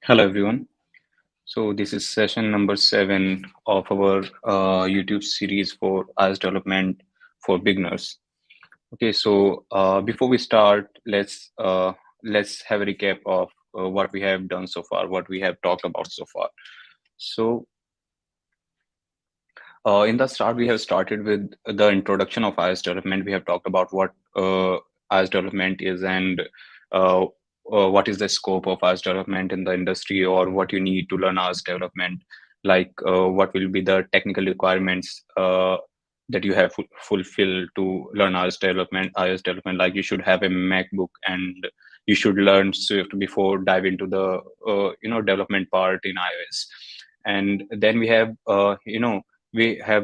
Hello, everyone. So this is session number 7 of our YouTube series for iOS development for beginners. Okay, so before we start, let's have a recap of what we have done so far, what we have talked about so far. So in the start, we have started with the introduction of iOS development. We have talked about what iOS development is and uh, what is the scope of iOS development in the industry, or what you need to learn iOS development, like what will be the technical requirements that you have fulfilled to learn iOS development. Like you should have a MacBook and you should learn Swift before dive into the development part in iOS. And then we have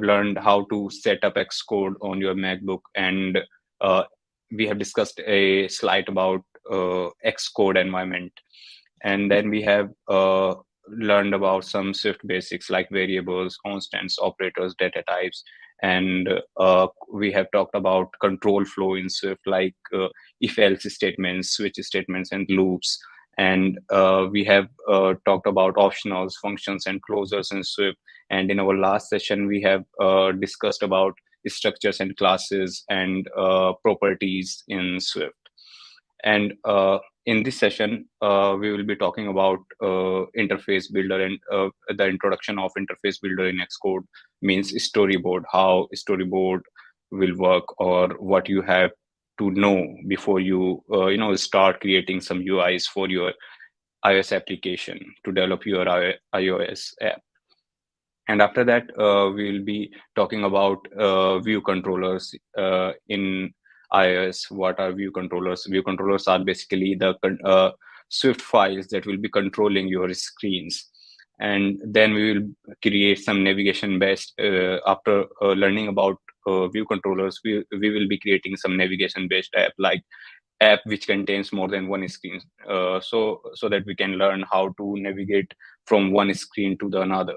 learned how to set up Xcode on your MacBook, and uh, we have discussed a slide about Xcode environment. And then we have learned about some Swift basics like variables, constants, operators, data types. And we have talked about control flow in Swift, like if-else statements, switch statements, and loops. And we have talked about optionals, functions, and closures in Swift. And in our last session, we have discussed about structures and classes and properties in Swift. And in this session, we will be talking about interface builder and the introduction of interface builder in Xcode means storyboard, how storyboard will work, or what you have to know before you start creating some UIs for your iOS application to develop your iOS app. And after that, we will be talking about view controllers in iOS. What are view controllers? View controllers are basically the Swift files that will be controlling your screens. And then we will create some navigation based. After learning about view controllers, we will be creating some navigation based app which contains more than one screen, so that we can learn how to navigate from one screen to the another.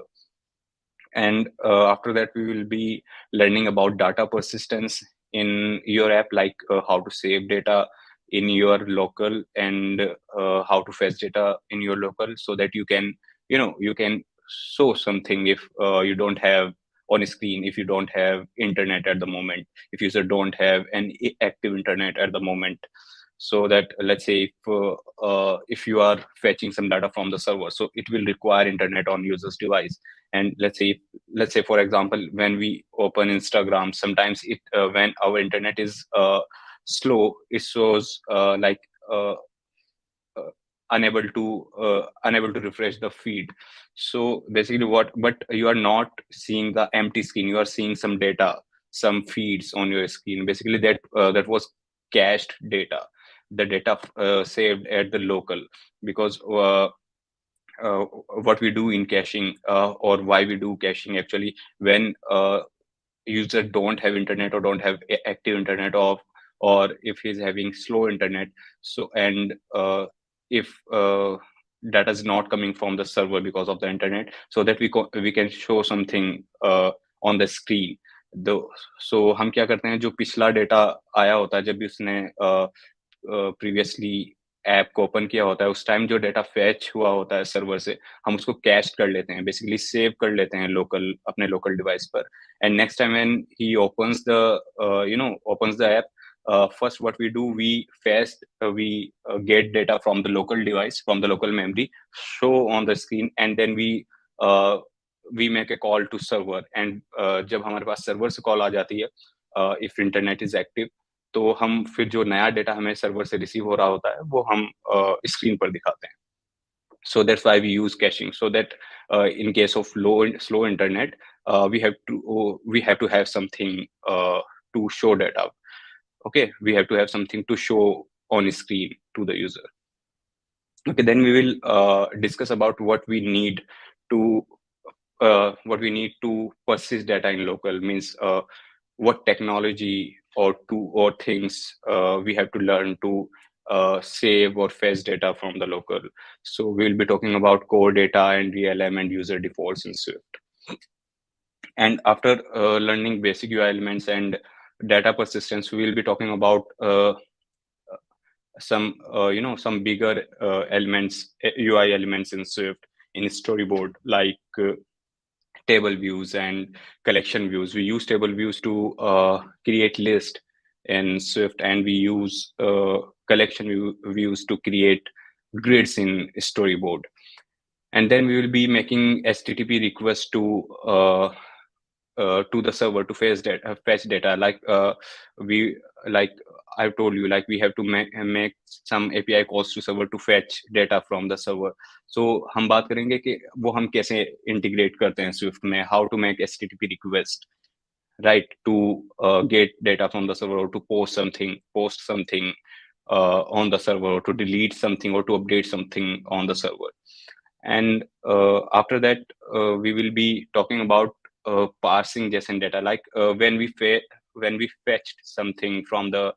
And after that, we will be learning about data persistence in your app, like how to save data in your local, and how to fetch data in your local, so that you can show something if you don't have on screen, if you don't have internet at the moment, if user don't have an active internet at the moment. So that, let's say, if you are fetching some data from the server, so it will require internet on user's device. And let's say for example, when we open Instagram, sometimes it when our internet is slow, it shows uh, uh, unable to refresh the feed. So basically, but you are not seeing the empty screen, you are seeing some data, some feeds on your screen. Basically, that was cached data, the data saved at the local. Because what we do in caching, or why we do caching, actually, when user don't have internet, or don't have active internet off, or if he's having slow internet, so and if data is not coming from the server because of the internet, so that we can show something on the screen. the so हम क्या करते हैं, जो पिछला data आया होता है जब भी उसने प्रीवियसली ऐप को ओपन किया होता है, उस टाइम जो डेटा फैच हुआ होता है सर्वर से, हम उसको कैश कर लेते हैं, बेसिकली सेव कर लेते हैं लोकल, अपने लोकल डिवाइस पर. And next time when he opens the app, first what we do, we get data from the local device, from the local memory, show on the screen, and then uh, we make a call to server. And जब हमारे पास server से call आ जाती है, if internet is active, तो हम फिर जो नया डेटा हमें सर्वर से रिसीव हो रहा होता है, वो हम स्क्रीन पर दिखाते हैं. So that's why we use caching, so that in case of slow internet, we have to have something to show data. Okay, we have to have something to show on screen to the user. Okay, then we will discuss about what we need to persist data in local, means what technology or things we have to learn to save or fetch data from the local. So we'll be talking about core data and VLM and user defaults in Swift. And after learning basic UI elements and data persistence, we will be talking about some some bigger elements, UI elements in Swift in Storyboard, like table views and collection views. We use table views to create list in Swift, and we use views to create grids in Storyboard. And then we will be making HTTP requests to the server to fetch data. We like I've told you, like we have to make some API calls to server to fetch data from the server. So हम बात करेंगे कि वो हम कैसे integrate करते हैं Swift में, how to make HTTP request, right, to get data from the server, or to post something on the server, or to delete something, or to update something on the server. And after that, we will be talking about parsing JSON data. Like when we fetched something from the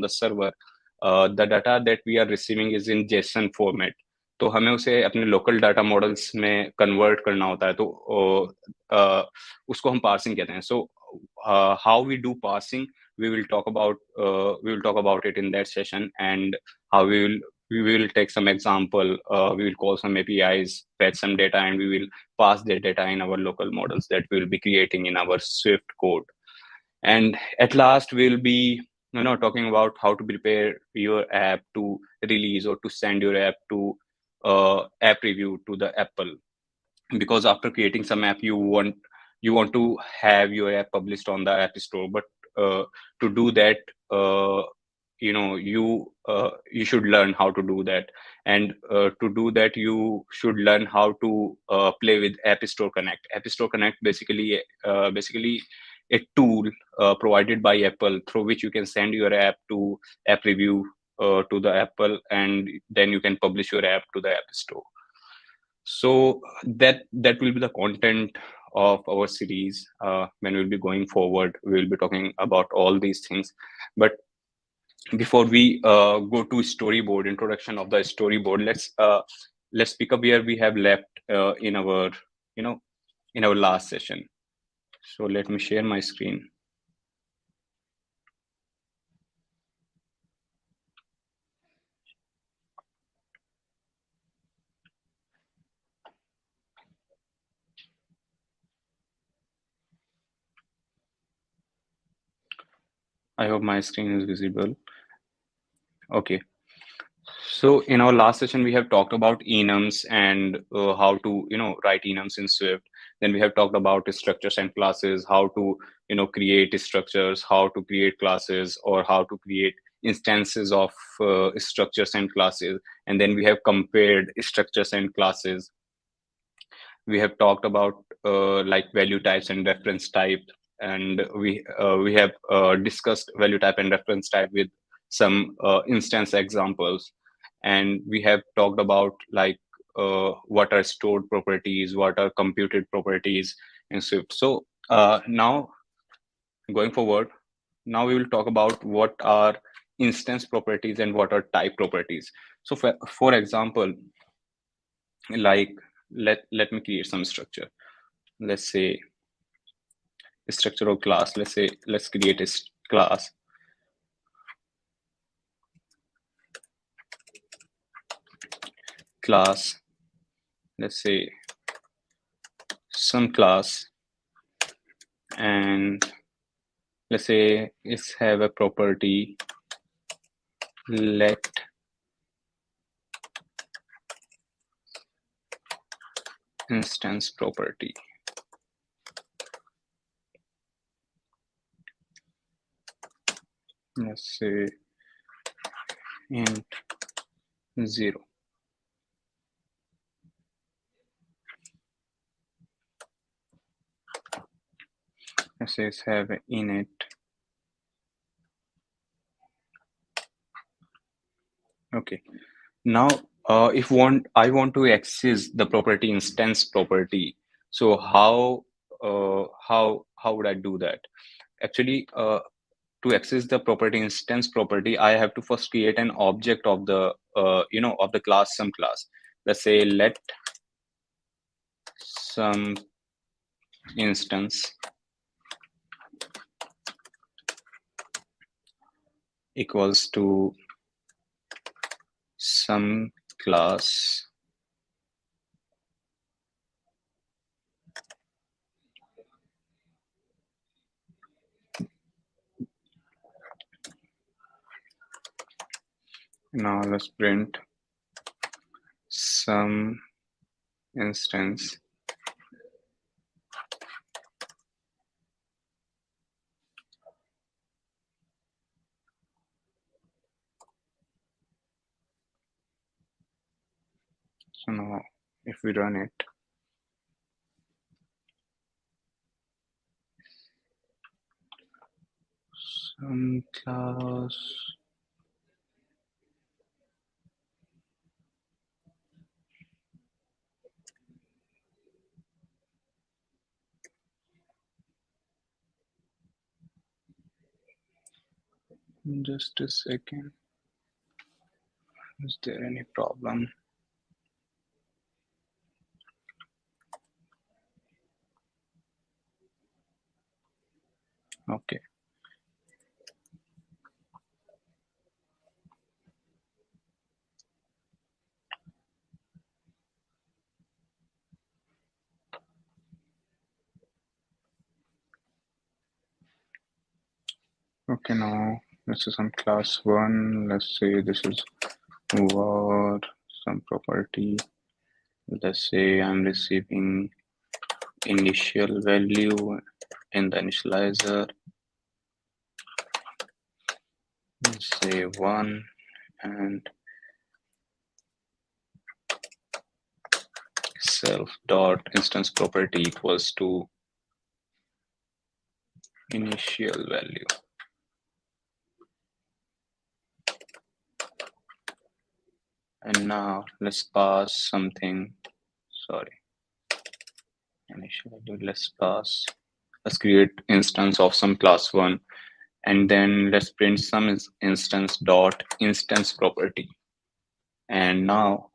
server, the data that we are receiving is in JSON format. तो हमें उसे अपने local data models में convert करना होता है, तो उसको हम पार्सिंग कहते हैं. So how we do parsing, we will talk about it in that session, and how we will take some example. We will call some APIs, fetch some data, and we will pass that data in our local models that we will be creating in our Swift code. And at last, we'll be talking about how to prepare your app to release, or to send your app to app review to the Apple. Because after creating some app, you want to have your app published on the App Store. But to do that, you should learn how to do that. And to do that, you should learn how to play with App Store Connect. App Store Connect basically a tool provided by Apple, through which you can send your app to app review to the Apple, and then you can publish your app to the App Store. So that will be the content of our series. When we'll be going forward, we'll be talking about all these things. But before we go to Storyboard, introduction of the Storyboard, let's pick up where we have left in our last session. So let me share my screen. I hope my screen is visible. Okay. So in our last session, we have talked about enums and how to write enums in Swift. Then we have talked about structures and classes, how to create structures, how to create classes, or how to create instances of structures and classes. And then we have compared structures and classes. We have talked about like value types and reference type, and we have discussed value type and reference type with some instance examples. And we have talked about like what are stored properties, what are computed properties in Swift. So now going forward, now we will talk about what are instance properties and what are type properties. So for example, like let me create some structure. Let's say a structure of class. Let's create a class. Let's say some class, and let's say it's have a property let instance property. Let's say int 0. Let's say it's have an init. Okay. Now, if I want to access the property instance property, so how would I do that? Actually, to access the property instance property, I have to first create an object of the of the class some class. Let's say let some instance equals to some class now let's print some instance so now if we run it, some class just a second, is there any problem? Okay, okay, now this is some class one. Let's say this is var some property. Let's say I'm receiving initial value in the initializer, let's say 1, and self dot instance property equals to initial value. And now let's pass something, sorry, initial value, let's create instance of some class 1, and then let's print some instance dot instance property. And now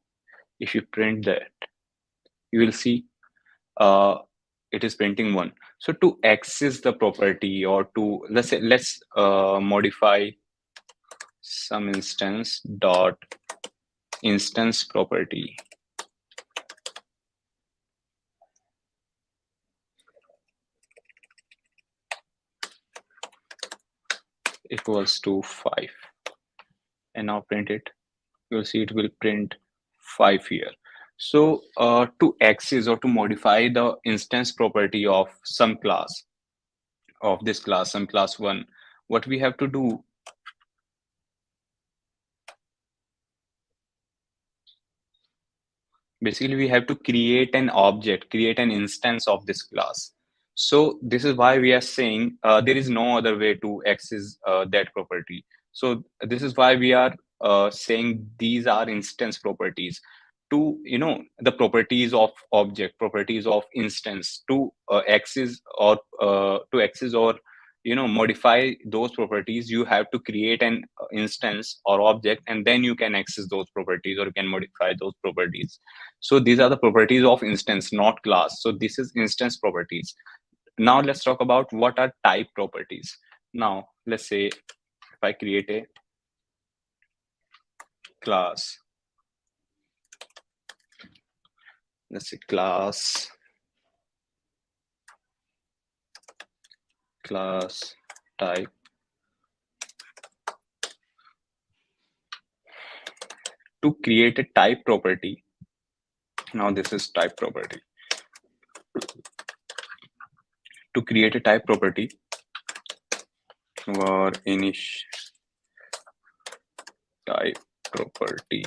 if you print that, you will see it is printing 1. So to access the property, or to let's modify some instance dot instance property equals to 5, and now print it. You'll see it will print 5 here. So to access or to modify the instance property of some class, of this class, some class 1, what we have to do, basically we have to create an object, create an instance of this class. So this is why we are saying there is no other way to access that property. So this is why we are saying these are instance properties. To the properties of object, properties of instance, to access or modify those properties, you have to create an instance or object, and then you can access those properties or you can modify those properties. So these are the properties of instance, not class. So this is instance properties. Now let's talk about what are type properties. Now let's say if I create a class, let's say class type. To create a type property, now this is type property. To create a type property, var init type property,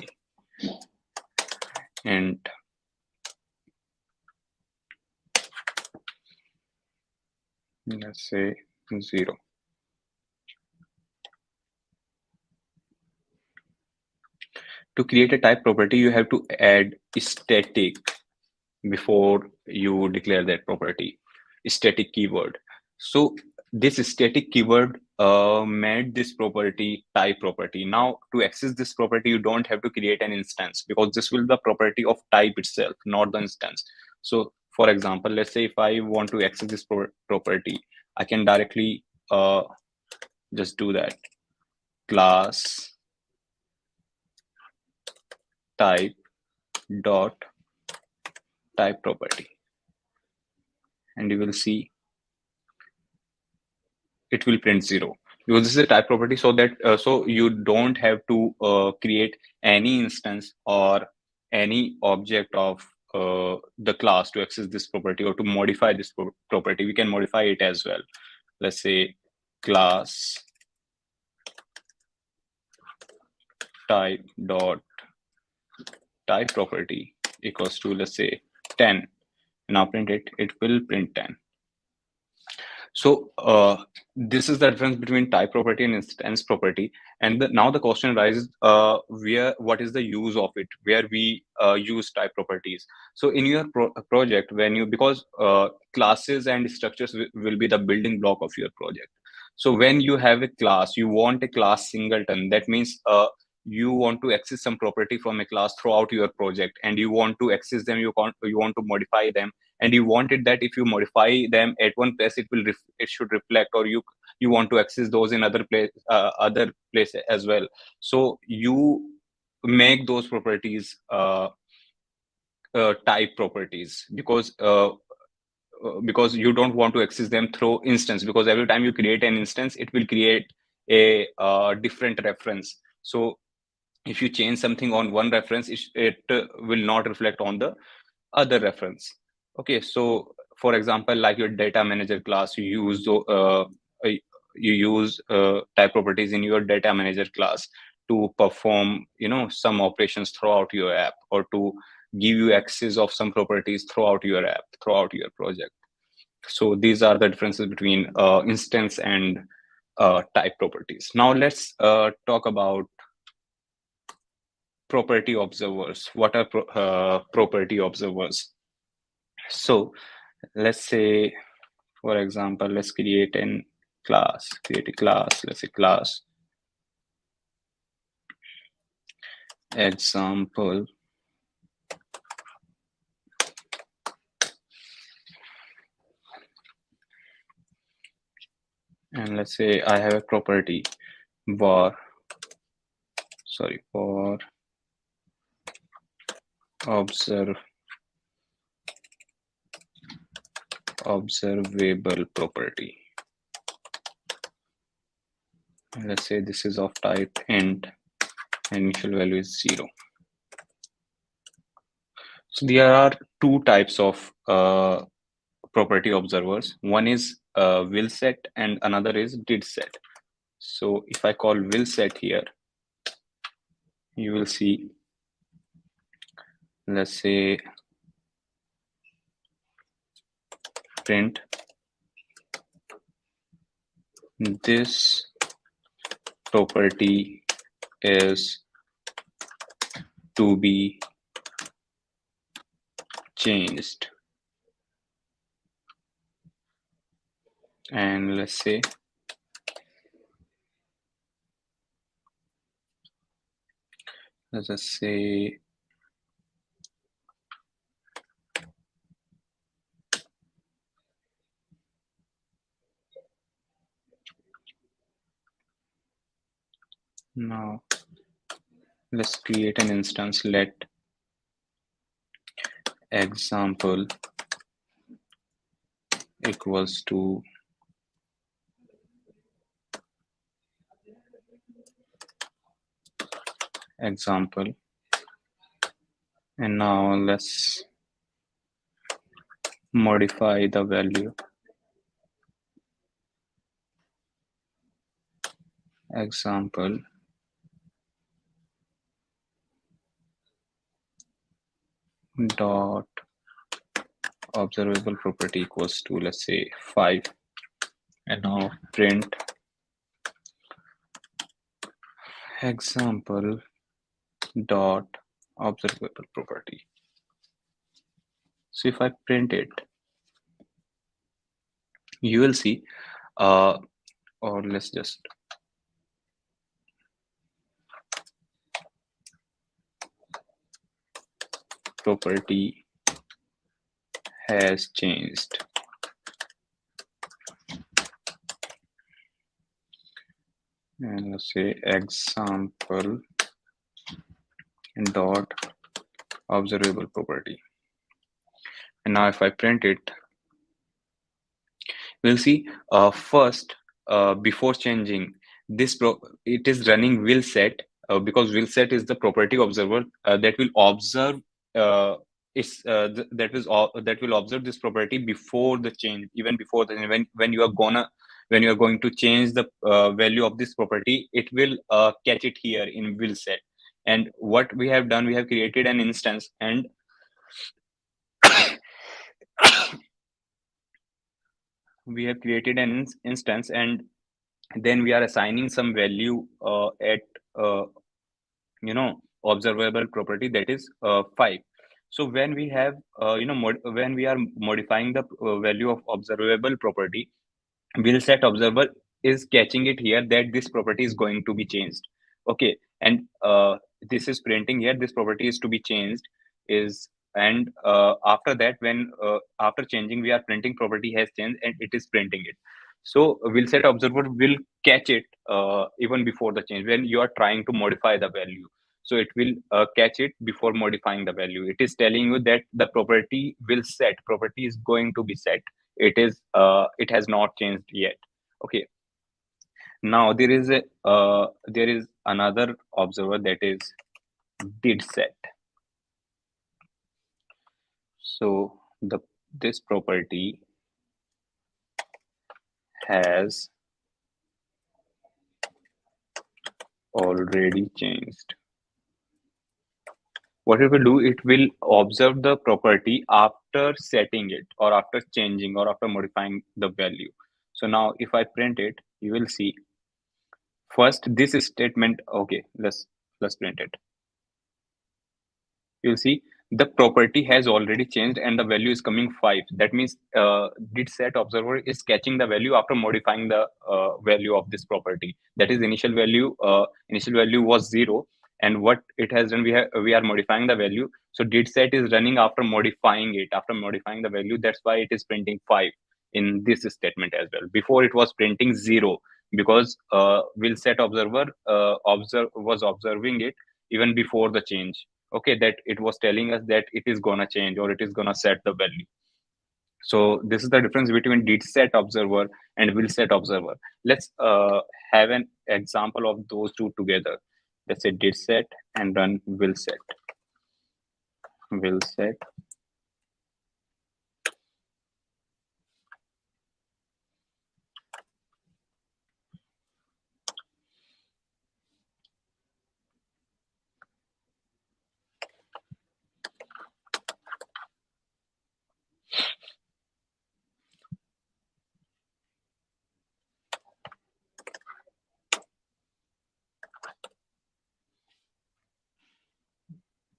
and let's say 0. To create a type property, you have to add static before you declare that property, static keyword. So this static keyword made this property type property. Now to access this property, you don't have to create an instance, because this will be the property of type itself, not the instance. So for example, let's say if I want to access this property, I can directly just do that class type dot type property, and you will see it will print 0 because this is a type property, so that so you don't have to create any instance or any object of the class to access this property or to modify this property. We can modify it as well. Let's say class type dot type property equals to, let's say, 10. Now print it, it will print 10. So this is the difference between type property and instance property. And now the question arises, what is the use of it, where we use type properties. So in your project, because classes and structures will be the building block of your project. So when you have a class, you want a class singleton. That means you want to access some property from a class throughout your project, and you want to access them, you want to modify them, and you wanted that if you modify them at one place, it should reflect, or you want to access those in other place as well. So you make those properties type properties, because you don't want to access them through instance, because every time you create an instance, it will create a different reference. So if you change something on one reference, it will not reflect on the other reference. Okay, so for example, like your data manager class, you use type properties in your data manager class to perform some operations throughout your app, or to give you access of some properties throughout your app, throughout your project. So these are the differences between instance and type properties. Now let's talk about property observers. What are property observers? So let's say, for example, let's create a class. Let's say class example and let's say I have a property for observable property. And let's say this is of type int, and initial value is 0. So there are two types of property observers. One is will set and another is did set. So if I call will set here, you will see, let's say, print this property is to be changed, and let's say now let's create an instance. Let example equals to example, and now let's modify the value example dot observable property equals to, let's say, 5, and now print example dot observable property. So if I print it, you will see, or let's just property has changed. And let's say example dot observable property. And now if I print it, we'll see first before changing this it is running will set, because will set is the property observer that will observe that will observe this property before the change, even before the when you are going to change the value of this property, it will catch it here in will set. And what we have done, we have created an instance, and we have created an instance, and then we are assigning some value at uh, observable property, that is 5. So when we have when we are modifying the value of observable property, will set observer is catching it here that this property is going to be changed. Okay, and this is printing here this property is to be changed is. And after that, when after changing, we are printing property has changed and it is printing it. So will set observer will catch it even before the change when you are trying to modify the value. So it will catch it before modifying the value. It is telling you that the property will set property is going to be set. It has not changed yet. Okay, now there is another observer, that is did set. So this property has already changed. What it will do, it will observe the property after setting it, or after changing, or after modifying the value. So now if I print it, you will see first this statement. Okay, let's print it. You'll see the property has already changed and the value is coming 5. That means did set observer is catching the value after modifying the value of this property. That is initial value was 0, and what it has done, we are modifying the value. So did set is running after modifying it, after modifying the value. That's why it is printing 5 in this statement as well. Before it was printing 0, because will set observer was observing it even before the change. Okay, that it was telling us that it is gonna change or it is gonna set the value. So this is the difference between did set observer and will set observer. Let's have an example of those two together. Let's say did set and run will set. Will set.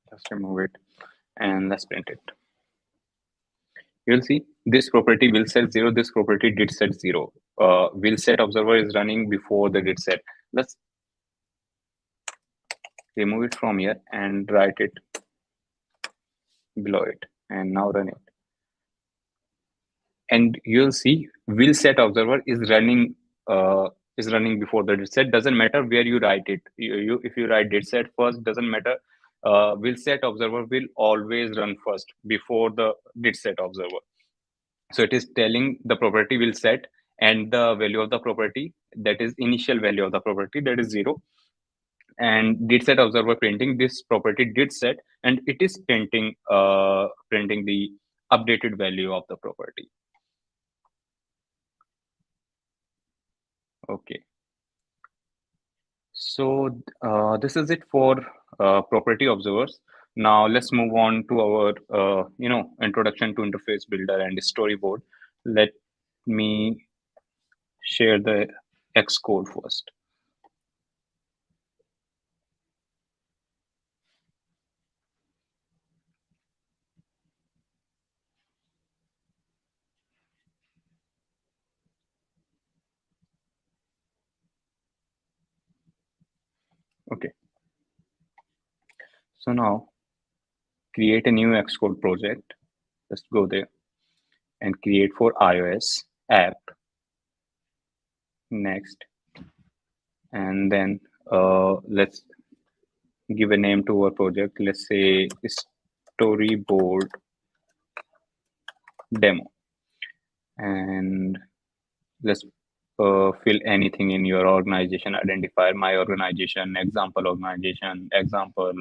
Just remove it and let's print it. You'll see this property will set 0, this property did set 0. Will set observer is running before the did set. Let's remove it from here and write it below it, and now run it. And you'll see will set observer is running before the did set. Doesn't matter where you write it. If you write did set first, doesn't matter. Will set observer will always run first before the did set observer. So it is telling the property will set, and the value of the property, that is initial value of the property, that is 0. And did set observer printing this property did set, and it is printing the updated value of the property. Okay, so this is it for property observers. Now let's move on to our introduction to interface builder and storyboard. Let me share the Xcode first. Okay, so now create a new Xcode project. Let's go there and create for iOS app. Next, and then let's give a name to our project. Let's say storyboard demo, and let's fill anything in your organization identifier, my organization, example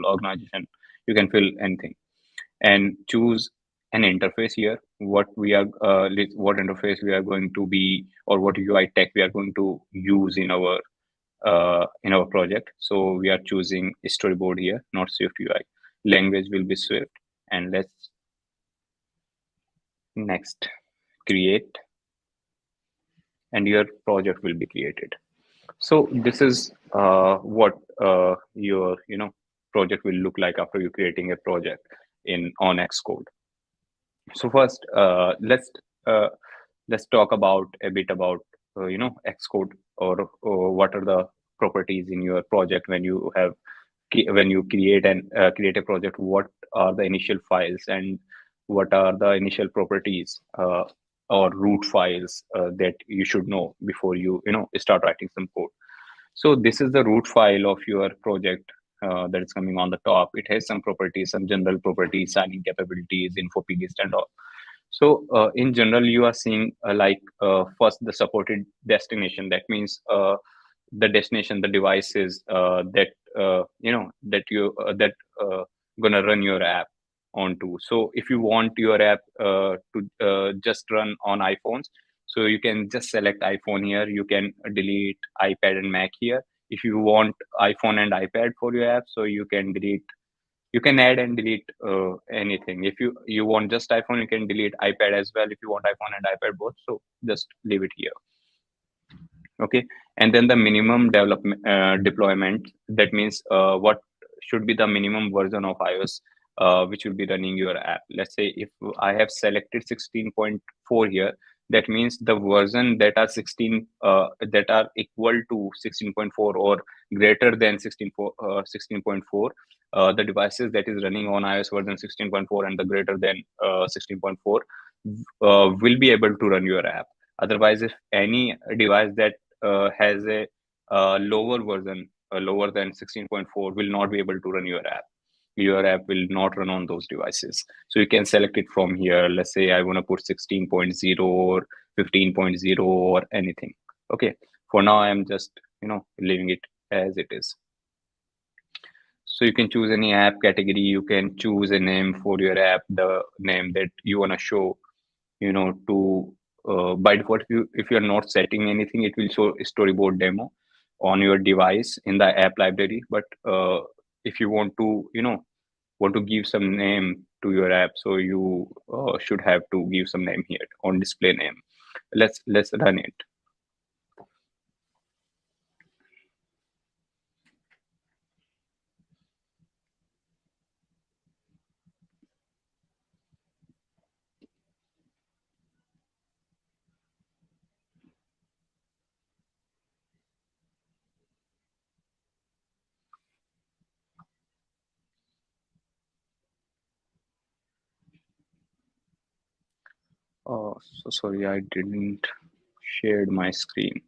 organization. You can fill anything and choose an interface here. What interface we are going to be, or what UI tech we are going to use in our project. So we are choosing Storyboard here, not Swift UI. Language will be Swift, and let's next create, and your project will be created. So this is what your project will look like after you creating a project in on Xcode. So first, uh, let's talk about a bit about Xcode, or what are the properties in your project when you create a project. What are the initial files, and what are the initial properties, or root files that you should know before you start writing some code. So this is the root file of your project that is coming on the top. It has some properties, some general properties, signing capabilities, info plist, and all. So in general, you are seeing first the supported destination. That means the destination, the devices that you that gonna run your app onto. So if you want your app to just run on iPhones, so you can just select iPhone here. You can delete iPad and Mac here. If you want iPhone and iPad for your app, so you can add and delete anything. If you want just iPhone, you can delete iPad as well. If you want iPhone and iPad both, so just leave it here. Okay. And then the minimum development deployment, that means what should be the minimum version of iOS which will be running your app. Let's say if I have selected 16.4 here, that means the version that are 16 that are equal to 16.4 or greater than 16.4, the devices that is running on iOS version 16.4 and the greater than 16.4 will be able to run your app. Otherwise, if any device that has a lower version, lower than 16.4, will not be able to run your app. Your app will not run on those devices. So you can select it from here. Let's say I want to put 16.0 or 15.0 or anything. Okay. For now, I'm just, leaving it as it is. So you can choose any app category. You can choose a name for your app, the name that you want to show, to by default, if you're not setting anything, it will show storyboard demo on your device in the app library. But if you want to give some name to your app, so you should have to give some name here on display name. Let's run it. So sorry, I didn't shared my screen.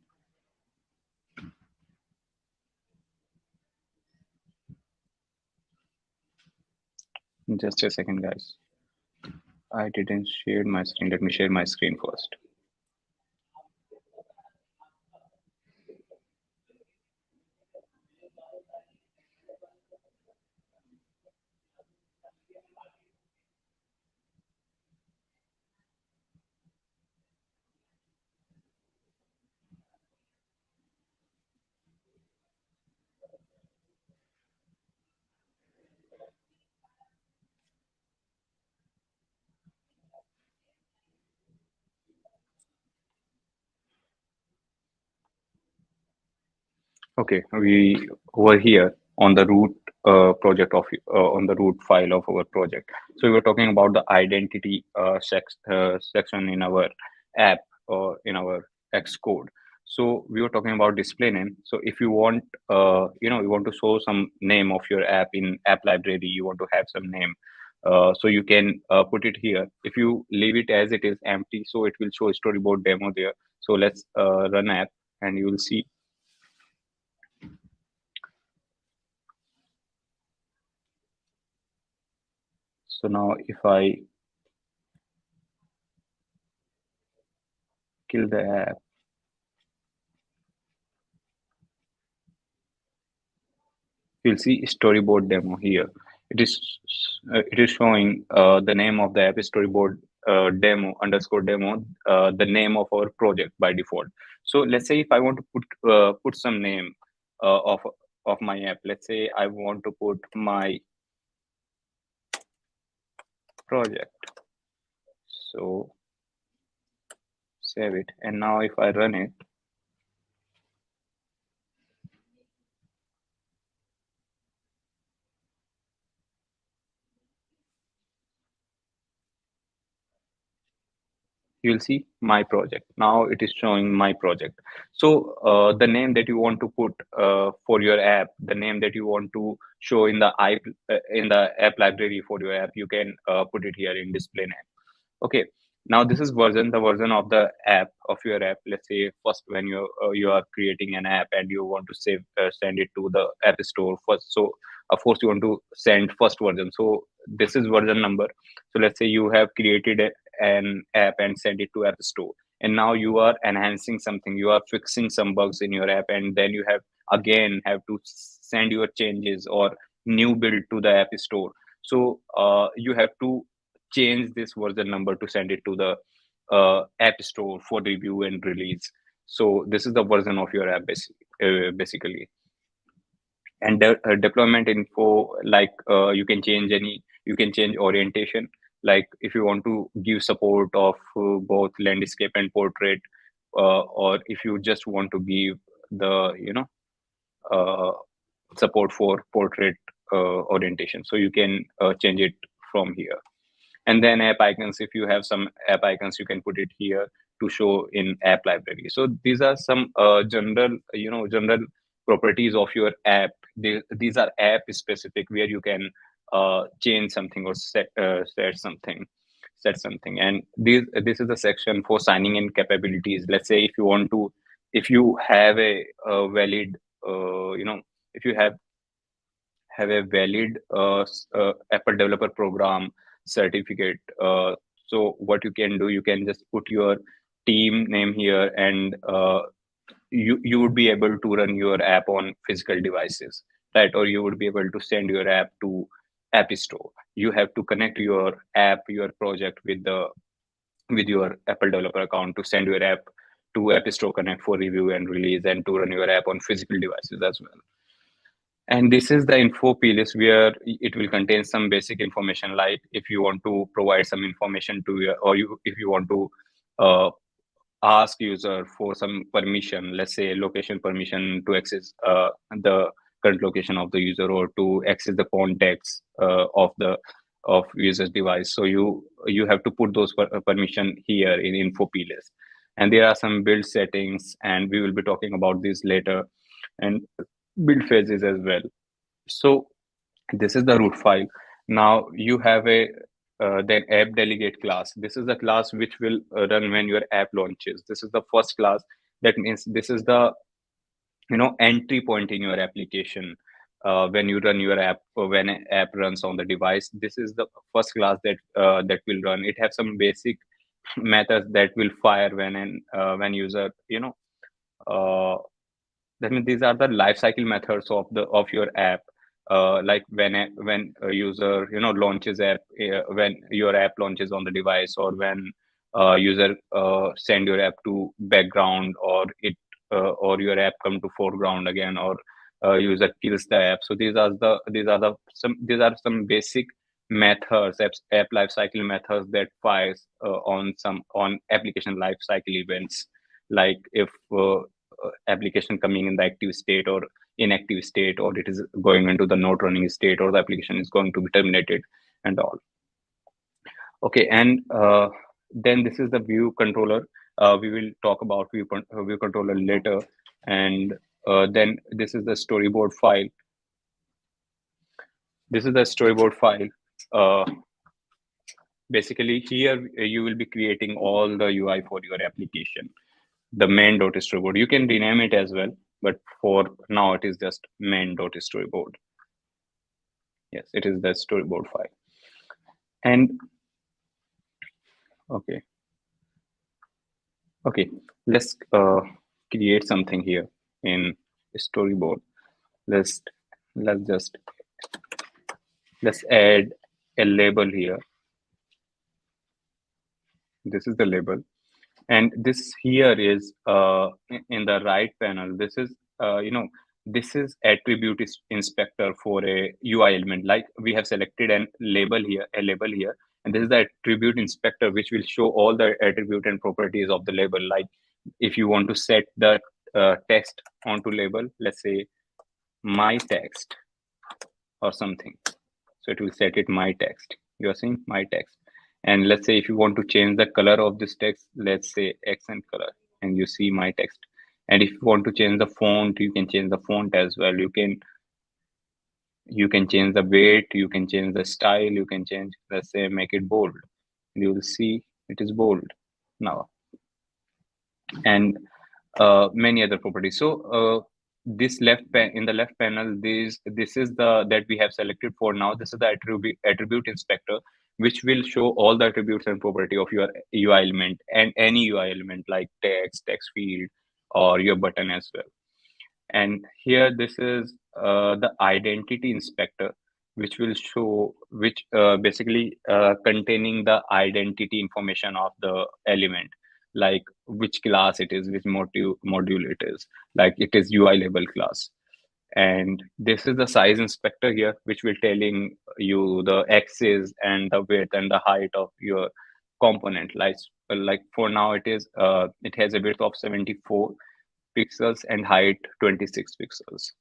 Just a second, guys. I didn't share my screen. Let me share my screen first. Okay, we were here on the root on the root file of our project. So we were talking about the identity section in our app or in our Xcode. So we were talking about display name. So if you want, you want to show some name of your app in app library, you want to have some name. So you can put it here. If you leave it as it is empty, so it will show storyboard demo there. So let's run app, and you will see. So now if I kill the app, you'll see storyboard demo here. It is showing the name of the app is storyboard demo underscore demo, the name of our project by default. So let's say if I want to put some name of my app, let's say I want to put my project. So save it, and now if I run it, you'll see my project. Now it is showing my project. So the name that you want to put for your app, the name that you want to show in the app library for your app, you can put it here in display name. Okay, now this is the version of the app of your app. Let's say first when you are creating an app and you want to send it to the app store first. So of course you want to send first version. So this is version number. So let's say you have created an app and send it to app store, and now you are enhancing something. You are fixing some bugs in your app, and then you have to send your changes or new build to the app store. So you have to change this version number to send it to the app store for review and release. So this is the version of your app basically. And deployment info, like you can change orientation, like if you want to give support of both landscape and portrait, or if you just want to give the uh, support for portrait orientation, so you can change it from here. And then app icons, if you have some app icons, you can put it here to show in app library. So these are some general properties of your app. These are app specific, where you can change something or set something. And this is the section for signing in capabilities. Let's say if you have a valid if you have a valid Apple Developer Program certificate. So what you can do, you can just put your team name here, and you would be able to run your app on physical devices, right? Or you would be able to send your app to App Store. You have to connect your app, your project with your Apple Developer account to send your app to App Store Connect for review and release, and to run your app on physical devices as well. And this is the info plist, where it will contain some basic information, like if you want to provide some information to your, if you want to uh, ask user for some permission, let's say location permission to access the current location of the user, or to access the context of user's device. So you have to put those permission here in info plist. And there are some build settings, and we will be talking about this later, and build phases as well. So this is the root file. Now you have a then app delegate class. This is the class which will run when your app launches. This is the first class. That means this is the entry point in your application. When you run your app, or when an app runs on the device, this is the first class that will run. It has some basic methods that will fire when user uh, that means these are the lifecycle methods of your app. Like when a user launches app, when your app launches on the device, or when user send your app to background, or your app come to foreground again, or user kills the app. So these are some basic methods, app lifecycle methods that fires on application lifecycle events, like if application coming in the active state or inactive state, or it is going into the not running state, or the application is going to be terminated, and all. Okay, and then this is the view controller. We will talk about view controller later. And then this is the storyboard file. This is the storyboard file. Basically, here you will be creating all the UI for your application, the main.storyboard. You can rename it as well, but for now it is just main.storyboard. Yes, it is the storyboard file. And okay, okay, let's create something here in Storyboard. Let's let's just let's add a label here. This is the label, and this here is in the right panel. This is this is attribute inspector for a UI element. Like we have selected an label here, a label here, and this is the attribute inspector, which will show all the attribute and properties of the label. Like if you want to set the text onto label, let's say my text or something. So it will set it my text. You are seeing my text. And let's say if you want to change the color of this text, let's say accent color, and you see my text. And if you want to change the font, you can change the font as well. You can change the weight, you can change the style, you can change, let's say, make it bold. You will see it is bold now. And many other properties. So this in the left panel, this is the that we have selected for now. This is the attribute inspector, which will show all the attributes and property of your UI element and any UI element like text, text field, or your button as well. And here this is the identity inspector, which will show which basically containing the identity information of the element, like which class it is, which module it is, like it is UI label class. And this is the size inspector here, which will telling you the axis and the width and the height of your component. Like for now it has a width of 74 pixels and height 26 pixels.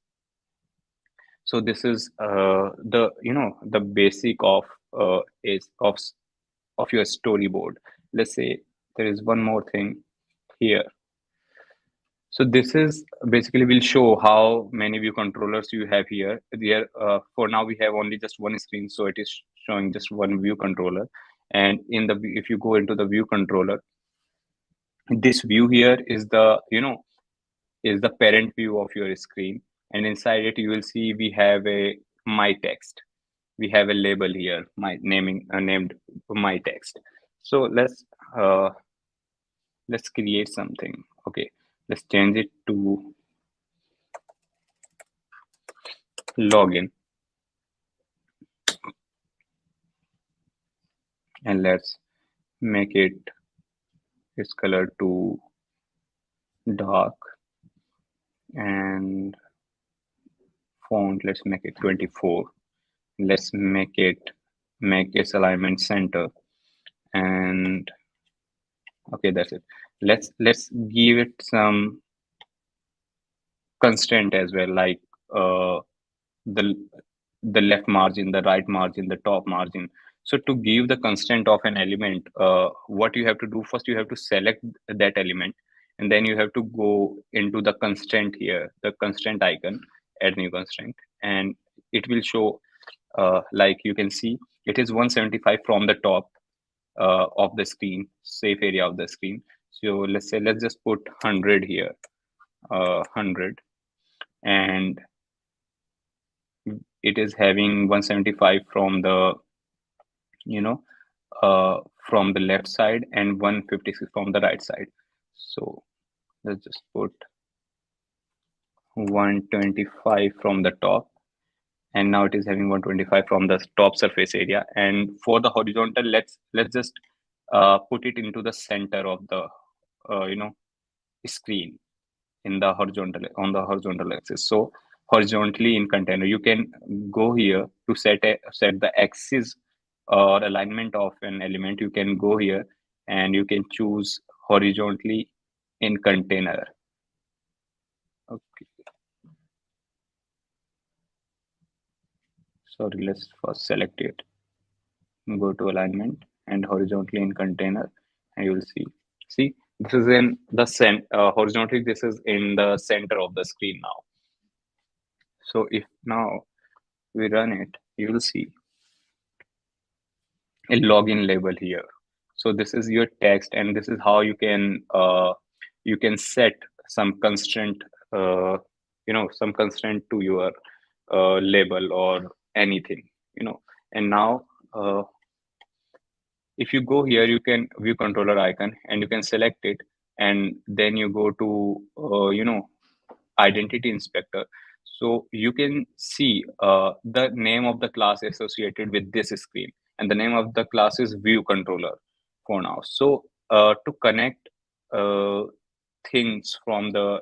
So this is the the basic of is of your storyboard. Let's say there is one more thing here. So this is basically will show how many view controllers you have here. Here for now we have only just one screen, so it is showing just one view controller. And in the if you go into the view controller, this view here is the is the parent view of your screen, and inside it you will see we have a my text. We have a label here, my naming named my text. So let's create something. Okay, let's change it to login, and let's make it its color to dark, and font let's make it 24. Let's make its alignment center, and okay, that's it. Let's give it some constraint as well, like the the left margin, the right margin, the top margin. So to give the constraint of an element, what you have to do first, you have to select that element, and then you have to go into the constraint here, the constraint icon, add new constraint, and it will show like you can see it is 175 from the top of the screen, safe area of the screen. So let's say let's just put 100 here, 100, and it is having 175 from the you know from the left side and 156 from the right side. So let's just put 125 from the top, and now it is having 125 from the top surface area. And for the horizontal, let's just put it into the center of the screen in the horizontal on the horizontal axis. So horizontally in container, you can go here to set the axis or alignment of an element. You can go here and you can choose horizontally in container. Okay, sorry, let's first select it, go to alignment and horizontally in container, and you will see this is in the horizontally, this is in the center of the screen now. So if now we run it, you will see a login label here. So this is your text, and this is how you can set some constraint, some constraint to your label or anything. And now if you go here, you can view controller icon and you can select it, and then you go to identity inspector. So you can see the name of the class associated with this screen, and the name of the class is view controller for now. So to connect uh, things from the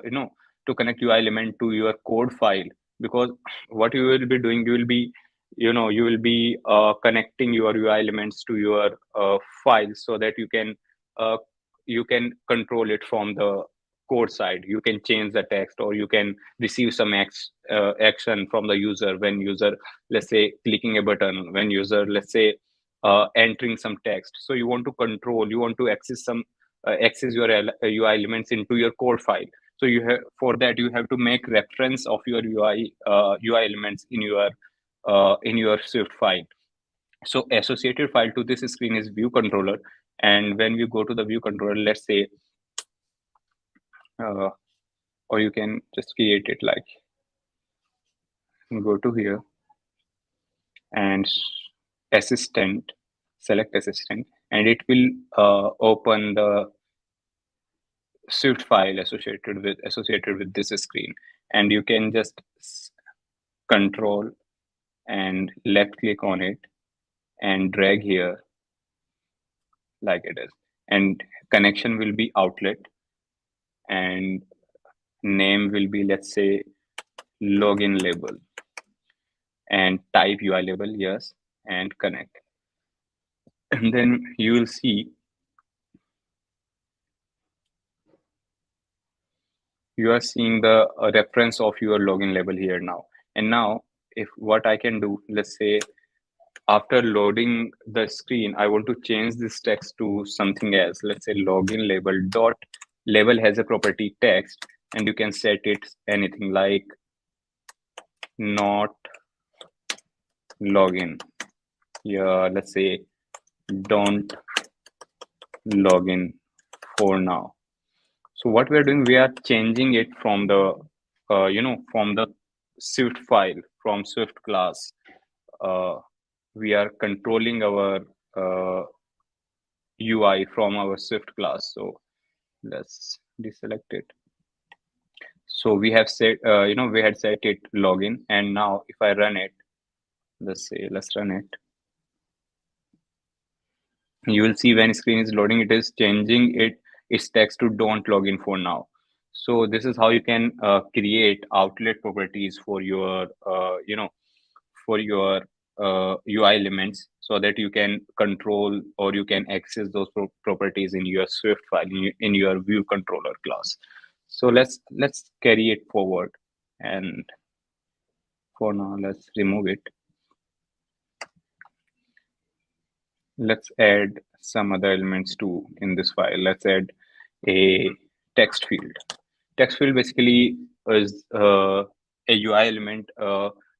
to connect UI element to your code file, because what you will be doing, you will be connecting your UI elements to your file, so that uh, you can control it from the code side. You can change the text, or you can receive some action from the user when user, let's say, clicking a button, when user, let's say, entering some text. So you want to control, you want to access your UI elements into your code file. So you have, for that you have to make reference of your UI elements in your Swift file. So associated file to this screen is view controller. And when we go to the view controller, let's say, uh, or you can just create it like, go to here and assistant, select assistant, and it will open the Swift file associated with this screen. And you can just control and left click on it and drag here like it is. And connection will be outlet, and name will be, let's say, login label, and type UI label, yes, and connect. And then you will see you are seeing the reference of your login label here now. And now, if what I can do, let's say, after loading the screen, I want to change this text to something else. Let's say login label dot label has a property text, and you can set it anything like not login. Yeah, let's say don't login for now. So what we are doing, we are changing it from the from the Swift file, from Swift class. We are controlling our UI from our Swift class. So let's deselect it. So we have set, we had set it login, and now if I run it, let's run it. You will see when screen is loading, it is changing its text to don't login for now. So this is how you can create outlet properties for your for your UI elements, so that you can control or you can access those properties in your Swift file, in your view controller class. So let's carry it forward, and for now let's remove it. Let's add some other elements too in this file. Let's add a text field. Text field basically is a UI element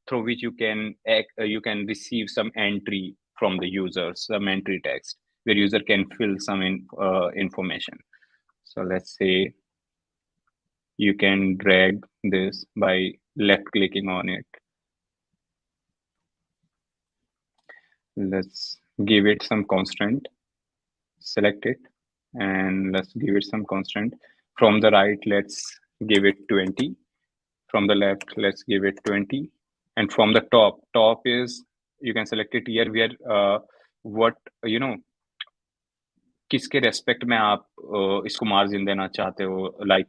through which you can receive some entry from the user, some entry text where user can fill some information. So let's say you can drag this by left clicking on it. Let's give it some constraint, select it, and let's give it some constraint. From the right, let's give it 20. From the left, let's give it 20. And from the top is, you can select it here where what किसके respect में आप इसको margin देना चाहते हो. Like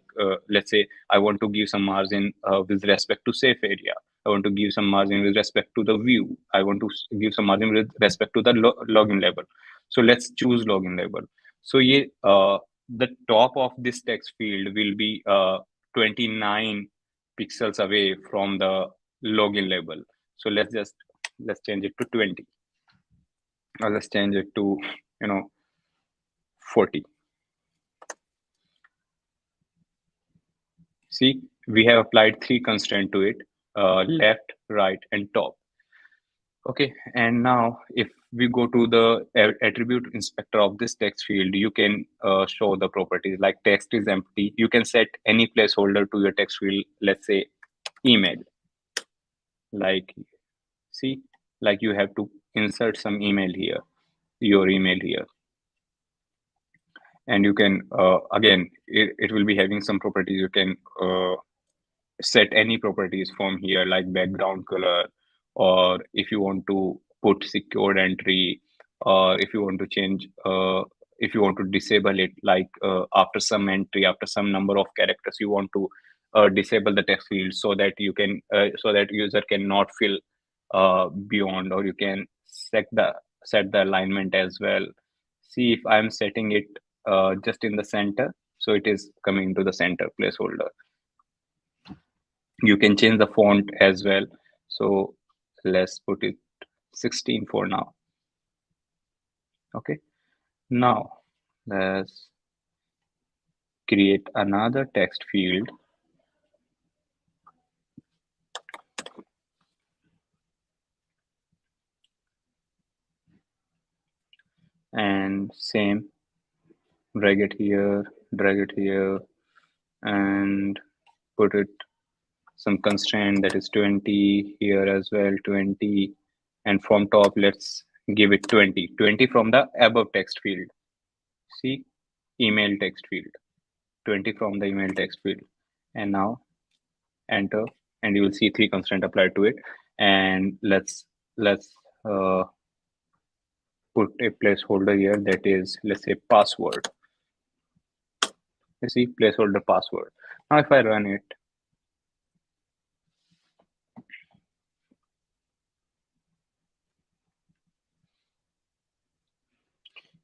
let's say I want to give some margin with respect to safe area. I want to give some margin with respect to the view. I want to give some margin with respect to the login label. So let's choose login label. So the top of this text field will be 29 pixels away from the login label. So let's change it to 20. Or let's change it to 40. See, we have applied 3 constraints to it, left, right, and top. Okay, and now if we go to the attribute inspector of this text field, you can show the properties like text is empty. You can set any placeholder to your text field. Let's say email. Like, see, like you have to insert some email here, your email here. And you can again, it will be having some properties. You can set any properties from here, like background color, or if you want to put secured entry, or if you want to change, if you want to disable it, like after some entry, after some number of characters, you want to disable the text field, so that you can so that user cannot fill beyond, or you can set the alignment as well. See, if I'm setting it just in the center, so it is coming to the center placeholder. You can change the font as well. So let's put it 16 for now. Okay. Now let's create another text field. And same, drag it here, and put it some constraint that is 20 here as well, 20. And from top, let's give it 20 from the above text field. See, email text field, 20 from the email text field. And now enter, and you will see 3 constraint applied to it. And let's uh, put a placeholder here, that is, let's say, password. You see, placeholder password. Now if I run it,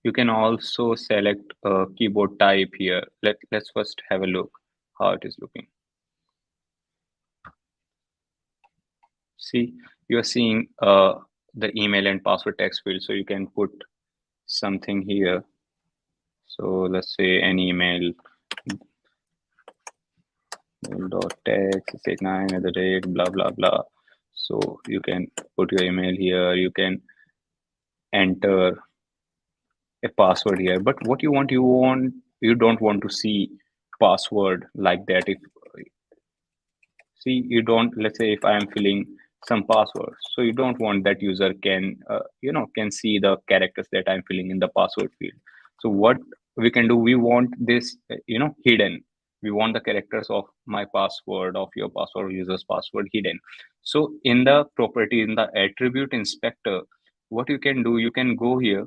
you can also select a keyboard type here. Let's first have a look how it is looking. See, you're seeing the email and password text field, so you can put something here. So let's say an email text69 blah blah blah. So you can put your email here, you can enter a password here. But what you don't want to see password like that. If see, you don't, let's say if I am filling some password, so you don't want that user can can see the characters that I'm filling in the password field. So what we can do, we want this hidden. We want the characters of my password, of your password, user's password, hidden. So in the property, in the attribute inspector, what you can do, you can go here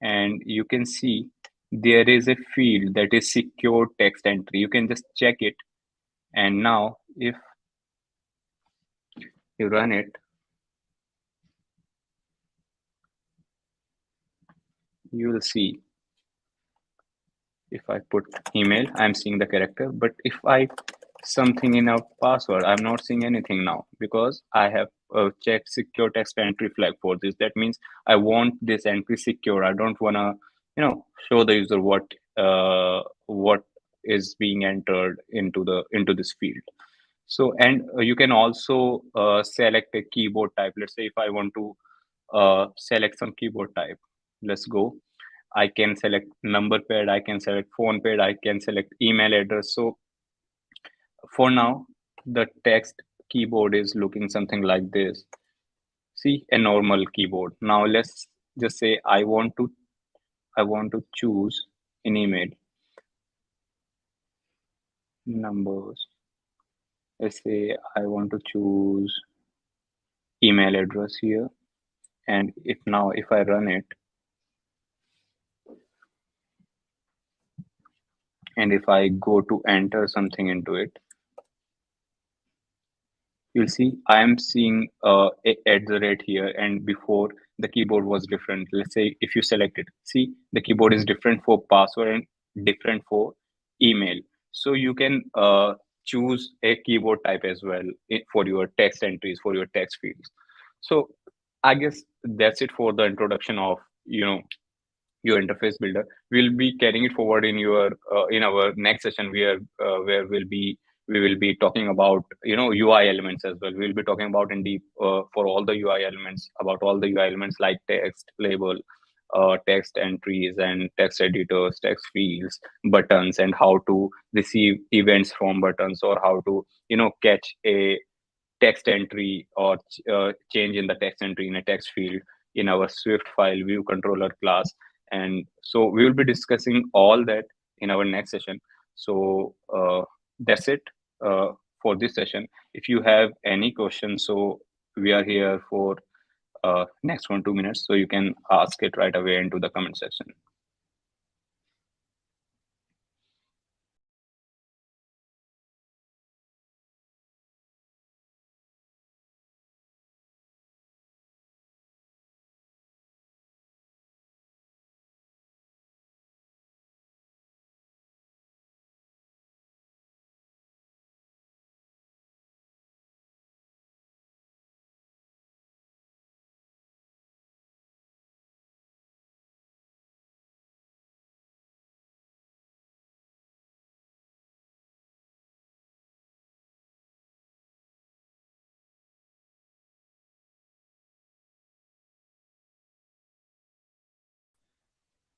and you can see there is a field that is secure text entry. You can just check it. And now if you run it, you will see, if I put email, I'm seeing the character. But if I something in a password, I'm not seeing anything now, because I have checked secure text entry flag for this. That means I want this entry secure. I don't want to show the user what is being entered into this field. So, and you can also select a keyboard type. Let's say if I want to select some keyboard type, let's go. I can select number pad, I can select phone pad, I can select email address. So for now, the text keyboard is looking something like this. See, a normal keyboard. Now let's just say I want to choose an email, numbers. Let's say I want to choose email address here. And if I run it, and if I go to enter something into it, you'll see I am seeing at the rate here, and before the keyboard was different. Let's say if you select it, see, the keyboard is different for password and different for email. So you can choose a keyboard type as well for your text entries, for your text fields. So I guess that's it for the introduction of your interface builder. We'll be carrying it forward in our next session, where we will be talking about UI elements as well. We'll be talking about in deep for all the UI elements, about all the UI elements like text label, text entries and text editors, text fields, buttons, and how to receive events from buttons, or how to catch a text entry, or change in the text entry in a text field in our Swift file view controller class. And so we will be discussing all that in our next session. So that's it for this session. If you have any questions, so we are here for next 1-2 minutes, so you can ask it right away into the comment section.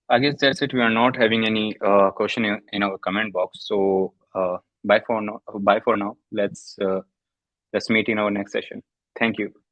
I guess that's it. We are not having any question in our comment box. So bye for now. Bye for now. Let's meet in our next session. Thank you.